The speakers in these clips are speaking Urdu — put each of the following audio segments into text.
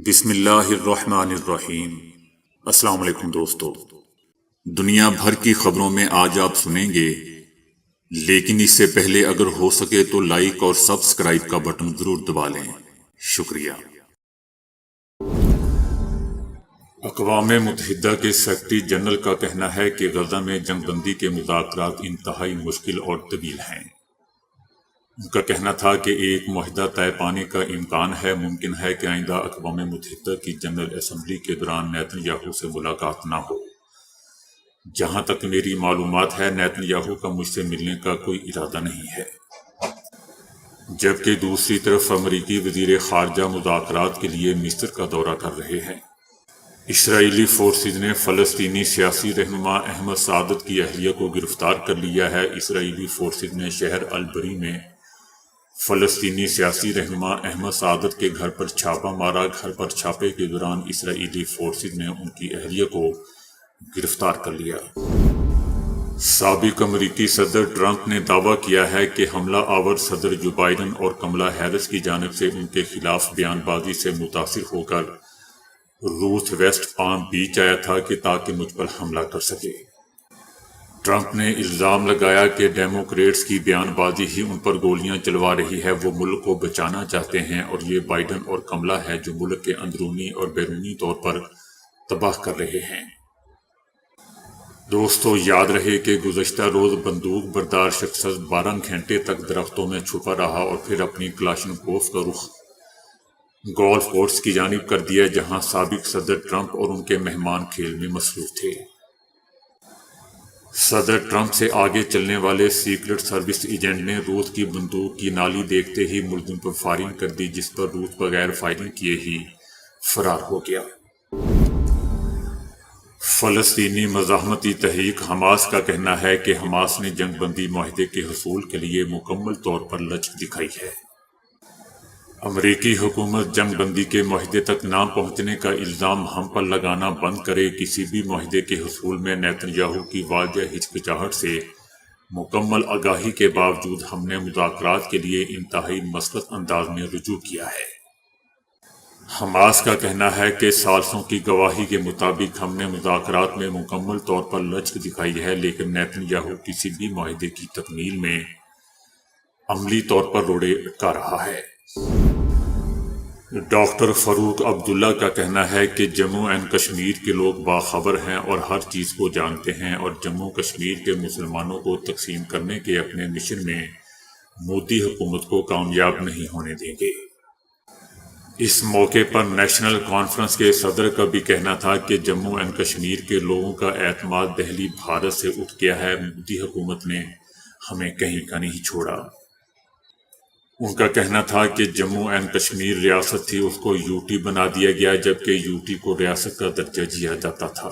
بسم اللہ الرحمن الرحیم۔ السلام علیکم دوستو، دنیا بھر کی خبروں میں آج آپ سنیں گے، لیکن اس سے پہلے اگر ہو سکے تو لائک اور سبسکرائب کا بٹن ضرور دبا لیں۔ شکریہ۔ اقوام متحدہ کے سیکرٹری جنرل کا کہنا ہے کہ غزہ میں جنگ بندی کے مذاکرات انتہائی مشکل اور طویل ہیں۔ ان کا کہنا تھا کہ ایک معاہدہ طے پانے کا امکان ہے۔ ممکن ہے کہ آئندہ اقوام متحدہ کی جنرل اسمبلی کے دوران نیتن یاہو سے ملاقات نہ ہو۔ جہاں تک میری معلومات ہے، نیتن یاہو کا مجھ سے ملنے کا کوئی ارادہ نہیں ہے۔ جبکہ دوسری طرف امریکی وزیر خارجہ مذاکرات کے لیے مصر کا دورہ کر رہے ہیں۔ اسرائیلی فورسز نے فلسطینی سیاسی رہنما احمد سعادت کی اہلیہ کو گرفتار کر لیا ہے۔ اسرائیلی فورسز نے شہر البری میں فلسطینی سیاسی رہنما احمد سعادت کے گھر پر چھاپہ مارا۔ گھر پر چھاپے کے دوران اسرائیلی فورسز نے ان کی اہلیہ کو گرفتار کر لیا۔ سابق امریکی صدر ٹرمپ نے دعویٰ کیا ہے کہ حملہ آور صدر جو بائیڈن اور کملا ہیرس کی جانب سے ان کے خلاف بیان بازی سے متاثر ہو کر روتھ ویسٹ پام بیچ آیا تھا کہ تاکہ مجھ پر حملہ کر سکے۔ ٹرمپ نے الزام لگایا کہ ڈیموکریٹس کی بیان بازی ہی ان پر گولیاں چلوا رہی ہے۔ وہ ملک کو بچانا چاہتے ہیں اور یہ بائیڈن اور کملا ہے جو ملک کے اندرونی اور بیرونی طور پر تباہ کر رہے ہیں۔ دوستو، یاد رہے کہ گزشتہ روز بندوق بردار شخص 12 گھنٹے تک درختوں میں چھپا رہا اور پھر اپنی کلاشنکوف کا رخ گولف کورس کی جانب کر دیا، جہاں سابق صدر ٹرمپ اور ان کے مہمان کھیل میں مصروف تھے۔ صدر ٹرمپ سے آگے چلنے والے سیکرٹ سروس ایجنٹ نے روت کی بندوق کی نالی دیکھتے ہی ملزم پر فائرنگ کر دی، جس پر روت بغیر فائرنگ کیے ہی فرار ہو گیا۔ فلسطینی مزاحمتی تحریک حماس کا کہنا ہے کہ حماس نے جنگ بندی معاہدے کے حصول کے لیے مکمل طور پر لچک دکھائی ہے۔ امریکی حکومت جنگ بندی کے معاہدے تک نہ پہنچنے کا الزام ہم پر لگانا بند کرے۔ کسی بھی معاہدے کے حصول میں نیتن یاہو کی واضح ہچکچاہٹ سے مکمل آگاہی کے باوجود ہم نے مذاکرات کے لیے انتہائی مثبت انداز میں رجوع کیا ہے۔ حماس کا کہنا ہے کہ ثالثوں کی گواہی کے مطابق ہم نے مذاکرات میں مکمل طور پر لچک دکھائی ہے، لیکن نیتن یاہو کسی بھی معاہدے کی تکمیل میں عملی طور پر روڑے اٹکا رہا ہے۔ ڈاکٹر فاروق عبداللہ کا کہنا ہے کہ جموں اینڈ کشمیر کے لوگ باخبر ہیں اور ہر چیز کو جانتے ہیں اور جموں کشمیر کے مسلمانوں کو تقسیم کرنے کے اپنے مشن میں مودی حکومت کو کامیاب نہیں ہونے دیں گے۔ اس موقع پر نیشنل کانفرنس کے صدر کا بھی کہنا تھا کہ جموں اینڈ کشمیر کے لوگوں کا اعتماد دہلی بھارت سے اٹھ گیا ہے۔ مودی حکومت نے ہمیں کہیں کا نہیں چھوڑا۔ ان کا کہنا تھا کہ جموں اینڈ کشمیر ریاست تھی، اس کو یوٹی بنا دیا گیا، جبکہ یوٹی کو ریاست کا درجہ دیا جاتا تھا۔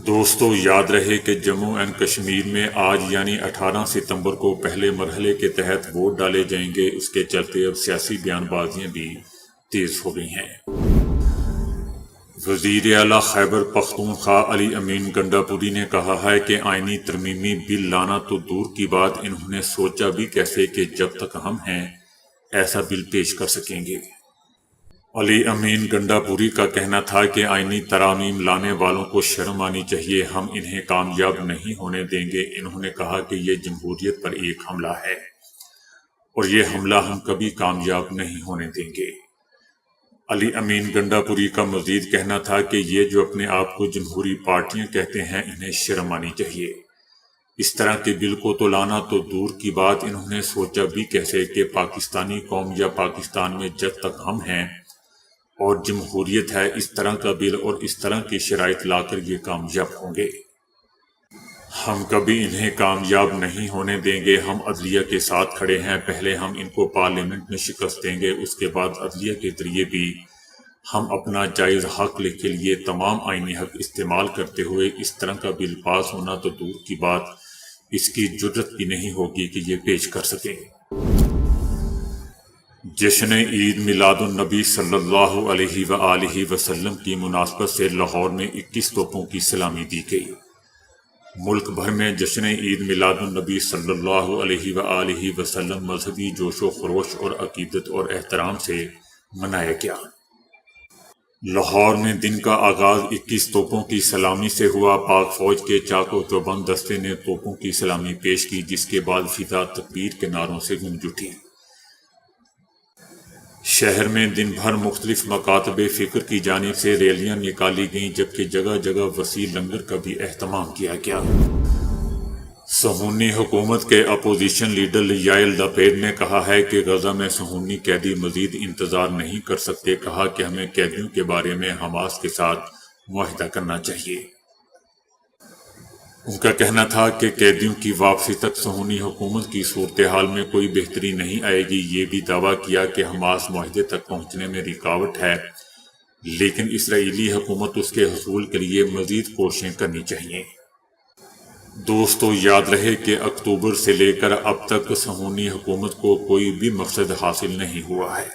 دوستو، یاد رہے کہ جموں اینڈ کشمیر میں آج یعنی 18 ستمبر کو پہلے مرحلے کے تحت ووٹ ڈالے جائیں گے۔ اس کے چلتے اب سیاسی بیان بازیاں بھی تیز ہو گئی ہیں۔ وزیر اعلیٰ خیبر پختونخوا علی امین گنڈاپوری نے کہا ہے کہ آئینی ترمیمی بل لانا تو دور کی بات، انہوں نے سوچا بھی کیسے کہ جب تک ہم ہیں ایسا بل پیش کر سکیں گے۔ علی امین گنڈاپوری کا کہنا تھا کہ آئینی ترامیم لانے والوں کو شرم آنی چاہیے، ہم انہیں کامیاب نہیں ہونے دیں گے۔ انہوں نے کہا کہ یہ جمہوریت پر ایک حملہ ہے اور یہ حملہ ہم کبھی کامیاب نہیں ہونے دیں گے۔ علی امین گنڈاپوری کا مزید کہنا تھا کہ یہ جو اپنے آپ کو جمہوری پارٹیاں کہتے ہیں، انہیں شرم آنی چاہیے۔ اس طرح کے بل کو تو لانا تو دور کی بات، انہوں نے سوچا بھی کیسے کہ پاکستانی قوم یا پاکستان میں جب تک ہم ہیں اور جمہوریت ہے، اس طرح کا بل اور اس طرح کی شرائط لا کر یہ کامیاب ہوں گے۔ ہم کبھی انہیں کامیاب نہیں ہونے دیں گے۔ ہم عدلیہ کے ساتھ کھڑے ہیں، پہلے ہم ان کو پارلیمنٹ میں شکست دیں گے، اس کے بعد عدلیہ کے ذریعے بھی ہم اپنا جائز حق کے لیے تمام آئینی حق استعمال کرتے ہوئے اس طرح کا بل پاس ہونا تو دور کی بات، اس کی جرت بھی نہیں ہوگی کہ یہ پیش کر سکیں۔ جشن عید میلاد النبی صلی اللہ علیہ وآلہ وسلم کی مناسبت سے لاہور میں 21 توپوں کی سلامی دی گئی۔ ملک بھر میں جشن عید میلاد النبی صلی اللہ علیہ وآلہ وسلم مذہبی جوش و خروش اور عقیدت اور احترام سے منایا گیا۔ لاہور میں دن کا آغاز 21 توپوں کی سلامی سے ہوا۔ پاک فوج کے چاق و چوبند دستے نے توپوں کی سلامی پیش کی، جس کے بعد فضا تکبیر کے نعروں سے گونج اٹھی۔ شہر میں دن بھر مختلف مکاتب فکر کی جانب سے ریلیاں نکالی گئیں، جبکہ جگہ جگہ وسیع لنگر کا بھی اہتمام کیا گیا۔ صہیونی حکومت کے اپوزیشن لیڈر یائر لپیڈ نے کہا ہے کہ غزہ میں صہیونی قیدی مزید انتظار نہیں کر سکتے۔ کہا کہ ہمیں قیدیوں کے بارے میں حماس کے ساتھ معاہدہ کرنا چاہیے۔ ان کا کہنا تھا کہ قیدیوں کی واپسی تک صہیونی حکومت کی صورتحال میں کوئی بہتری نہیں آئے گی۔ یہ بھی دعویٰ کیا کہ حماس معاہدے تک پہنچنے میں رکاوٹ ہے، لیکن اسرائیلی حکومت اس کے حصول کے لیے مزید کوششیں کرنی چاہیے۔ دوستو، یاد رہے کہ اکتوبر سے لے کر اب تک صہیونی حکومت کو کوئی بھی مقصد حاصل نہیں ہوا ہے۔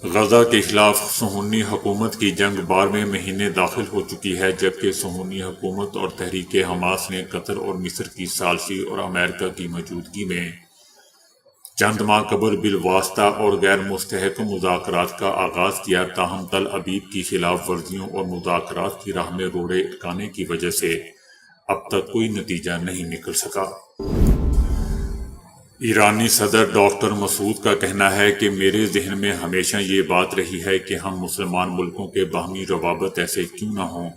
غزہ کے خلاف صہیونی حکومت کی جنگ 12ویں مہینے داخل ہو چکی ہے، جبکہ صہیونی حکومت اور تحریک حماس نے قطر اور مصر کی ثالثی اور امریکہ کی موجودگی میں چند ماہ قبل بالواسطہ اور غیر مستحکم مذاکرات کا آغاز کیا، تاہم تل ابیب کی خلاف ورزیوں اور مذاکرات کی راہ میں روڑے اٹکانے کی وجہ سے اب تک کوئی نتیجہ نہیں نکل سکا۔ ایرانی صدر ڈاکٹر مسعود کا کہنا ہے کہ میرے ذہن میں ہمیشہ یہ بات رہی ہے کہ ہم مسلمان ملکوں کے باہمی روابط ایسے کیوں نہ ہوں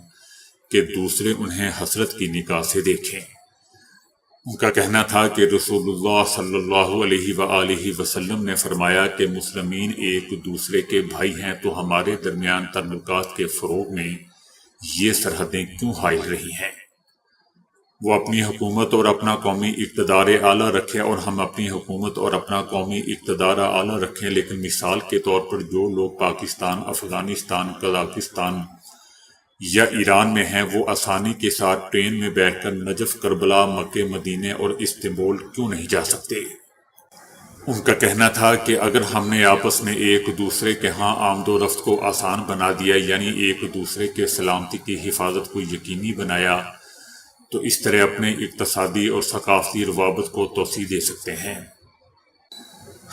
کہ دوسرے انہیں حسرت کی نگاہ سے دیکھیں۔ ان کا کہنا تھا کہ رسول اللہ صلی اللہ علیہ وآلہ وسلم نے فرمایا کہ مسلمین ایک دوسرے کے بھائی ہیں، تو ہمارے درمیان تعلقات کے فروغ میں یہ سرحدیں کیوں حائل رہی ہیں؟ وہ اپنی حکومت اور اپنا قومی اقتدار اعلیٰ رکھیں اور ہم اپنی حکومت اور اپنا قومی اقتدار اعلیٰ رکھیں، لیکن مثال کے طور پر جو لوگ پاکستان، افغانستان، قزاقستان یا ایران میں ہیں، وہ آسانی کے ساتھ ٹرین میں بیٹھ کر نجف، کربلا، مکہ مدینے اور استنبول کیوں نہیں جا سکتے؟ ان کا کہنا تھا کہ اگر ہم نے آپس میں ایک دوسرے کے ہاں آمد و رفت کو آسان بنا دیا، یعنی ایک دوسرے کے سلامتی کی حفاظت کو یقینی بنایا، تو اس طرح اپنے اقتصادی اور ثقافتی روابط کو توسیع دے سکتے ہیں۔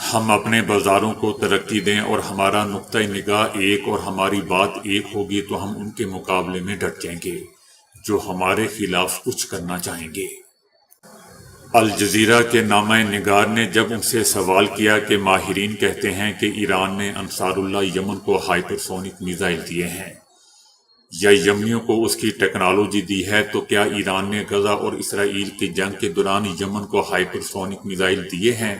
ہم اپنے بازاروں کو ترقی دیں اور ہمارا نقطہ نگاہ ایک اور ہماری بات ایک ہوگی، تو ہم ان کے مقابلے میں ڈٹ جائیں گے جو ہمارے خلاف کچھ کرنا چاہیں گے۔ الجزیرہ کے نامہ نگار نے جب ان سے سوال کیا کہ ماہرین کہتے ہیں کہ ایران نے انصار اللہ یمن کو ہائپر سونک میزائل دیے ہیں یا یمنیوں کو اس کی ٹیکنالوجی دی ہے، تو کیا ایران نے غزہ اور اسرائیل کی جنگ کے دوران یمن کو ہائپر سونک میزائل دیے ہیں؟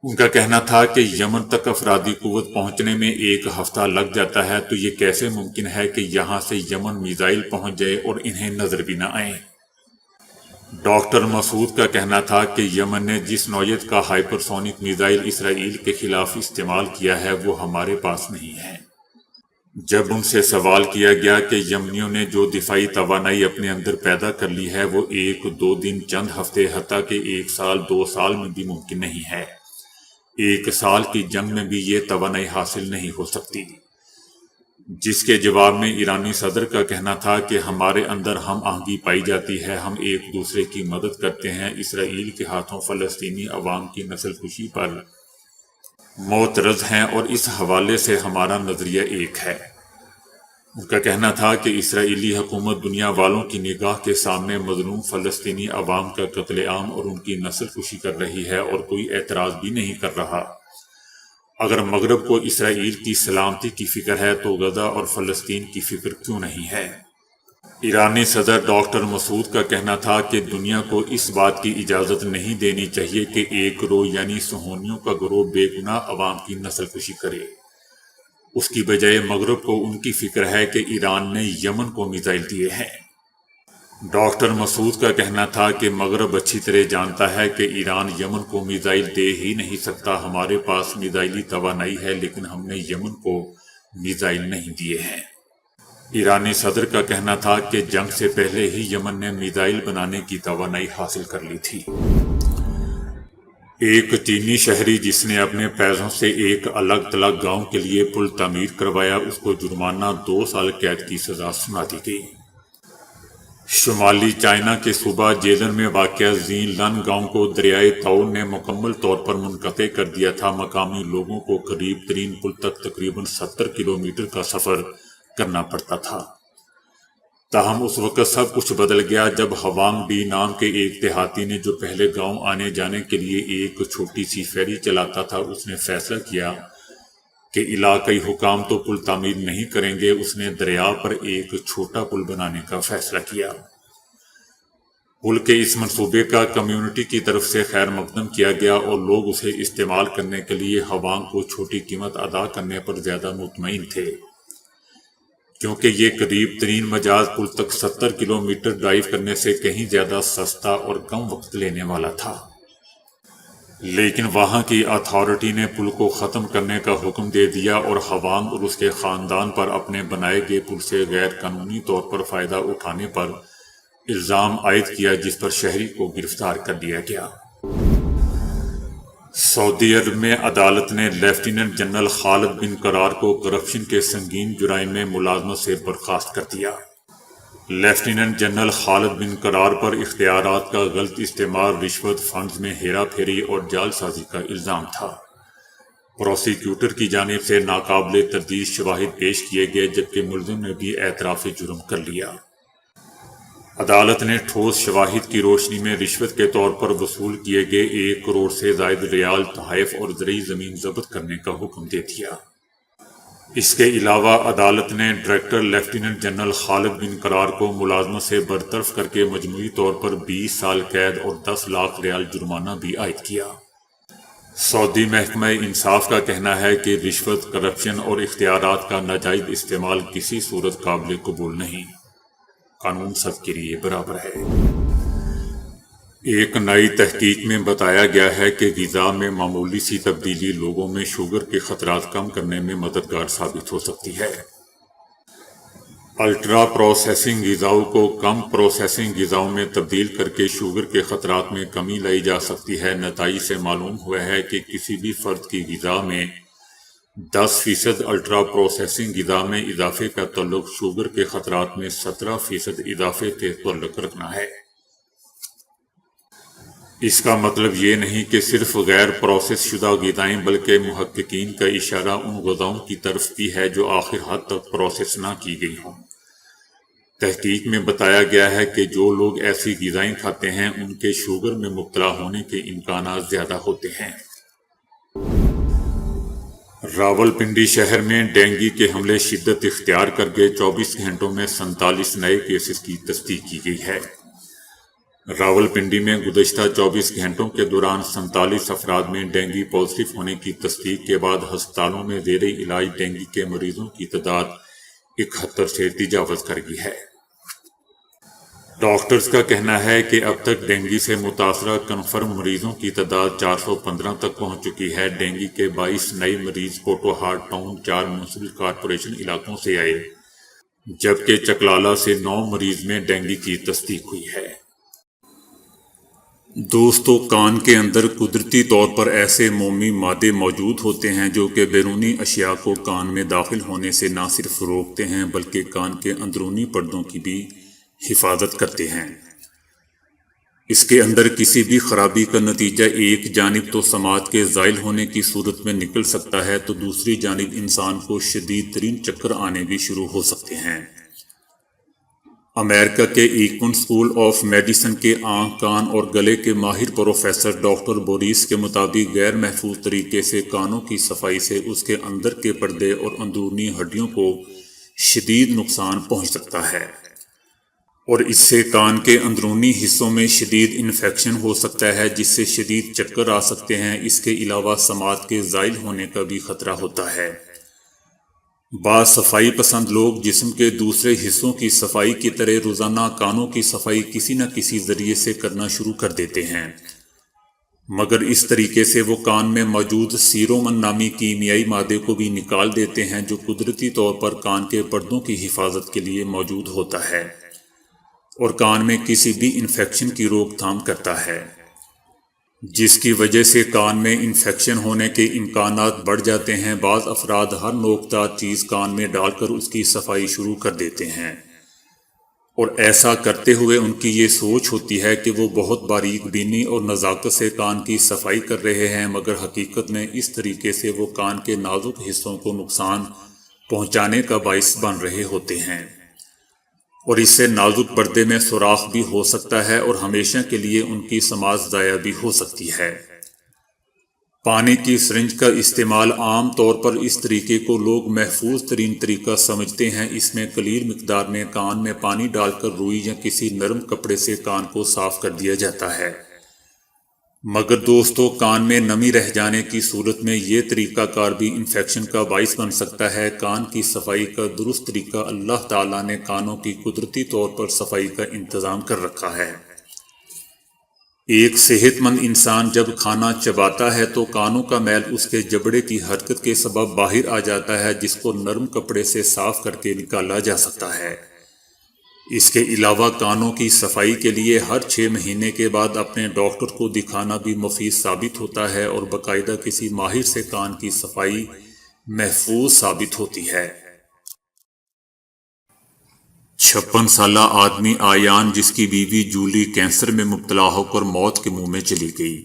ان کا کہنا تھا کہ یمن تک افرادی قوت پہنچنے میں 1 ہفتہ لگ جاتا ہے، تو یہ کیسے ممکن ہے کہ یہاں سے یمن میزائل پہنچ جائے اور انہیں نظر بھی نہ آئیں؟ ڈاکٹر مسعود کا کہنا تھا کہ یمن نے جس نوعیت کا ہائپر سونک میزائل اسرائیل کے خلاف استعمال کیا ہے، وہ ہمارے پاس نہیں ہے۔ جب ان سے سوال کیا گیا کہ یمنیوں نے جو دفاعی توانائی اپنے اندر پیدا کر لی ہے، وہ 1-2 دن، چند ہفتے، حتیٰ کہ 1 سال 2 سال میں بھی ممکن نہیں ہے، 1 سال کی جنگ میں بھی یہ توانائی حاصل نہیں ہو سکتی، جس کے جواب میں ایرانی صدر کا کہنا تھا کہ ہمارے اندر ہم آہنگی پائی جاتی ہے، ہم ایک دوسرے کی مدد کرتے ہیں، اسرائیل کے ہاتھوں فلسطینی عوام کی نسل کشی پر معترض ہیں، اور اس حوالے سے ہمارا نظریہ ایک ہے۔ ان کا کہنا تھا کہ اسرائیلی حکومت دنیا والوں کی نگاہ کے سامنے مظلوم فلسطینی عوام کا قتل عام اور ان کی نسل کشی کر رہی ہے، اور کوئی اعتراض بھی نہیں کر رہا۔ اگر مغرب کو اسرائیل کی سلامتی کی فکر ہے، تو غزہ اور فلسطین کی فکر کیوں نہیں ہے؟ ایرانی صدر ڈاکٹر مسعود کا کہنا تھا کہ دنیا کو اس بات کی اجازت نہیں دینی چاہیے کہ ایک گروہ یعنی صہیونیوں کا گروہ بے گناہ عوام کی نسل کشی کرے۔ اس کی بجائے مغرب کو ان کی فکر ہے کہ ایران نے یمن کو میزائل دیے ہیں۔ ڈاکٹر مسعود کا کہنا تھا کہ مغرب اچھی طرح جانتا ہے کہ ایران یمن کو میزائل دے ہی نہیں سکتا، ہمارے پاس میزائلی توانائی ہے، لیکن ہم نے یمن کو میزائل نہیں دیے ہیں۔ ایرانی صدر کا کہنا تھا کہ جنگ سے پہلے ہی یمن نے میزائل بنانے کی توانائی حاصل کر لی تھی۔ ایک چینی شہری جس نے اپنے پیسوں سے ایک الگ تھلگ گاؤں کے لیے پل تعمیر کروایا، اس کو جرمانہ 2 سال قید کی سزا سنا دی گئی۔ شمالی چائنا کے صوبہ جیزن میں واقع زین لن گاؤں کو دریائے تاؤ نے مکمل طور پر منقطع کر دیا تھا۔ مقامی لوگوں کو قریب ترین پل تک تقریباً 70 کلومیٹر کا سفر کرنا پڑتا تھا۔ تاہم اس وقت سب کچھ بدل گیا جب ہوانگ ڈی نام کے ایک دیہاتی نے، جو پہلے گاؤں آنے جانے کے لیے ایک چھوٹی سی فیری چلاتا تھا، اس نے فیصلہ کیا کہ علاقائی حکام تو پل تعمیر نہیں کریں گے۔ اس نے دریا پر ایک چھوٹا پل بنانے کا فیصلہ کیا۔ پل کے اس منصوبے کا کمیونٹی کی طرف سے خیر مقدم کیا گیا اور لوگ اسے استعمال کرنے کے لیے ہوانگ کو چھوٹی قیمت ادا کرنے پر زیادہ مطمئن تھے، کیونکہ یہ قریب ترین مجاز پل تک 70 کلومیٹر ڈرائیو کرنے سے کہیں زیادہ سستا اور کم وقت لینے والا تھا۔ لیکن وہاں کی اتھارٹی نے پل کو ختم کرنے کا حکم دے دیا اور ہوانگ اور اس کے خاندان پر اپنے بنائے گئے پل سے غیر قانونی طور پر فائدہ اٹھانے پر الزام عائد کیا، جس پر شہری کو گرفتار کر لیا گیا۔ سعودی عرب میں عدالت نے لیفٹیننٹ جنرل خالد بن قرار کو کرپشن کے سنگین جرائم میں ملازمت سے برخاست کر دیا۔ لیفٹیننٹ جنرل خالد بن قرار پر اختیارات کا غلط استعمال، رشوت، فنڈز میں ہیرا پھیری اور جعل سازی کا الزام تھا۔ پروسیکیوٹر کی جانب سے ناقابل تردید شواہد پیش کیے گئے، جبکہ ملزم نے بھی اعتراف جرم کر لیا۔ عدالت نے ٹھوس شواہد کی روشنی میں رشوت کے طور پر وصول کیے گئے 1 کروڑ سے زائد ریال تحائف اور زرعی زمین ضبط کرنے کا حکم دے دیا۔ اس کے علاوہ عدالت نے ڈائریکٹر لیفٹیننٹ جنرل خالد بن قرار کو ملازمت سے برطرف کر کے مجموعی طور پر 20 سال قید اور 10 لاکھ ریال جرمانہ بھی عائد کیا۔ سعودی محکمہ انصاف کا کہنا ہے کہ رشوت، کرپشن اور اختیارات کا ناجائز استعمال کسی صورت قابل قبول نہیں۔ قانون سب کے لیے برابر ہے۔ ایک نئی تحقیق میں بتایا گیا ہے کہ غذا میں معمولی سی تبدیلی لوگوں میں شوگر کے خطرات کم کرنے میں مددگار ثابت ہو سکتی ہے۔ الٹرا پروسیسنگ غذاؤں کو کم پروسیسنگ غذاؤں میں تبدیل کر کے شوگر کے خطرات میں کمی لائی جا سکتی ہے۔ نتائج سے معلوم ہوا ہے کہ کسی بھی فرد کی غذا میں 10% الٹرا پروسیسنگ غذا میں اضافے کا تعلق شوگر کے خطرات میں 17% اضافے سے تعلق رکھنا ہے۔ اس کا مطلب یہ نہیں کہ صرف غیر پروسیس شدہ غذائیں، بلکہ محققین کا اشارہ ان غذاؤں کی طرف بھی ہے جو آخر حد تک پروسیس نہ کی گئی ہوں۔ تحقیق میں بتایا گیا ہے کہ جو لوگ ایسی غذائیں کھاتے ہیں ان کے شوگر میں مبتلا ہونے کے امکانات زیادہ ہوتے ہیں۔ راولپنڈی شہر میں ڈینگی کے حملے شدت اختیار کر گئے، 24 گھنٹوں میں 47 نئے کیسز کی تصدیق کی گئی ہے۔ راولپنڈی میں گزشتہ 24 گھنٹوں کے دوران 47 افراد میں ڈینگی پازیٹیو ہونے کی تصدیق کے بعد ہسپتالوں میں زیر علاج ڈینگی کے مریضوں کی تعداد 71 سے تجاوز کر گئی ہے۔ ڈاکٹرز کا کہنا ہے کہ اب تک ڈینگی سے متاثرہ کنفرم مریضوں کی تعداد 415 تک پہنچ چکی ہے۔ ڈینگی کے 22 نئے مریض کوٹوہار ٹاؤن 4 میونسپل کارپوریشن علاقوں سے آئے، جبکہ چکلالہ سے 9 مریض میں ڈینگی کی تصدیق ہوئی ہے۔ دوستو، کان کے اندر قدرتی طور پر ایسے مومی مادے موجود ہوتے ہیں جو کہ بیرونی اشیاء کو کان میں داخل ہونے سے نہ صرف روکتے ہیں بلکہ کان کے اندرونی پردوں کی بھی حفاظت کرتے ہیں۔ اس کے اندر کسی بھی خرابی کا نتیجہ ایک جانب تو سماعت کے زائل ہونے کی صورت میں نکل سکتا ہے، تو دوسری جانب انسان کو شدید ترین چکر آنے بھی شروع ہو سکتے ہیں۔ امریکہ کے ایکون اسکول آف میڈیسن کے آنکھ، کان اور گلے کے ماہر پروفیسر ڈاکٹر بوریس کے مطابق غیر محفوظ طریقے سے کانوں کی صفائی سے اس کے اندر کے پردے اور اندرونی ہڈیوں کو شدید نقصان پہنچ سکتا ہے، اور اس سے کان کے اندرونی حصوں میں شدید انفیکشن ہو سکتا ہے جس سے شدید چکر آ سکتے ہیں۔ اس کے علاوہ سماعت کے زائل ہونے کا بھی خطرہ ہوتا ہے۔ بعض صفائی پسند لوگ جسم کے دوسرے حصوں کی صفائی کی طرح روزانہ کانوں کی صفائی کسی نہ کسی ذریعے سے کرنا شروع کر دیتے ہیں، مگر اس طریقے سے وہ کان میں موجود سیرومن نامی کیمیائی مادے کو بھی نکال دیتے ہیں جو قدرتی طور پر کان کے پردوں کی حفاظت کے لیے موجود ہوتا ہے اور کان میں کسی بھی انفیکشن کی روک تھام کرتا ہے، جس کی وجہ سے کان میں انفیکشن ہونے کے امکانات بڑھ جاتے ہیں۔ بعض افراد ہر نوکدار چیز کان میں ڈال کر اس کی صفائی شروع کر دیتے ہیں، اور ایسا کرتے ہوئے ان کی یہ سوچ ہوتی ہے کہ وہ بہت باریک بینی اور نزاکت سے کان کی صفائی کر رہے ہیں، مگر حقیقت میں اس طریقے سے وہ کان کے نازک حصوں کو نقصان پہنچانے کا باعث بن رہے ہوتے ہیں، اور اس سے نازک پردے میں سوراخ بھی ہو سکتا ہے اور ہمیشہ کے لیے ان کی سماعت ضائع بھی ہو سکتی ہے۔ پانی کی سرنج کا استعمال عام طور پر اس طریقے کو لوگ محفوظ ترین طریقہ سمجھتے ہیں۔ اس میں قلیل مقدار میں کان میں پانی ڈال کر روئی یا کسی نرم کپڑے سے کان کو صاف کر دیا جاتا ہے، مگر دوستو، کان میں نمی رہ جانے کی صورت میں یہ طریقہ کار بھی انفیکشن کا باعث بن سکتا ہے۔ کان کی صفائی کا درست طریقہ اللہ تعالیٰ نے کانوں کی قدرتی طور پر صفائی کا انتظام کر رکھا ہے۔ ایک صحت مند انسان جب کھانا چباتا ہے تو کانوں کا میل اس کے جبڑے کی حرکت کے سبب باہر آ جاتا ہے، جس کو نرم کپڑے سے صاف کر کے نکالا جا سکتا ہے۔ اس کے علاوہ کانوں کی صفائی کے لیے ہر 6 مہینے کے بعد اپنے ڈاکٹر کو دکھانا بھی مفید ثابت ہوتا ہے، اور باقاعدہ کسی ماہر سے کان کی صفائی محفوظ ثابت ہوتی ہے۔ 56 سالہ آدمی آیان، جس کی بیوی جولی کینسر میں مبتلا ہو کر موت کے منہ میں چلی گئی،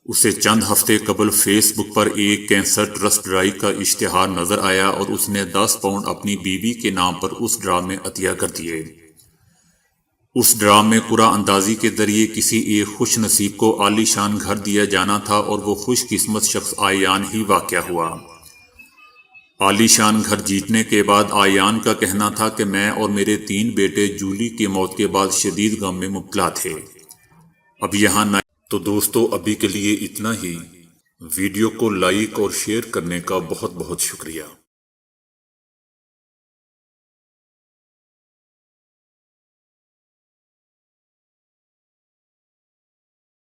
اسے چند ہفتے قبل فیس بک پر ایک کینسر ٹرسٹ ڈرائیو کا اشتہار نظر آیا اور اس نے 10 پاؤنڈ اپنی بیوی کے نام پر اس ڈرا میں عطیہ کر دیے۔ اس ڈرا میں قرعہ اندازی کے ذریعے کسی ایک خوش نصیب کو عالی شان گھر دیا جانا تھا، اور وہ خوش قسمت شخص آیان ہی واقع ہوا۔ عالی شان گھر جیتنے کے بعد آیان کا کہنا تھا کہ میں اور میرے 3 بیٹے جولی کی موت کے بعد شدید غم میں مبتلا تھے۔ اب یہاں نہ تو دوستو، ابھی کے لیے اتنا ہی۔ ویڈیو کو لائک اور شیئر کرنے کا بہت بہت شکریہ۔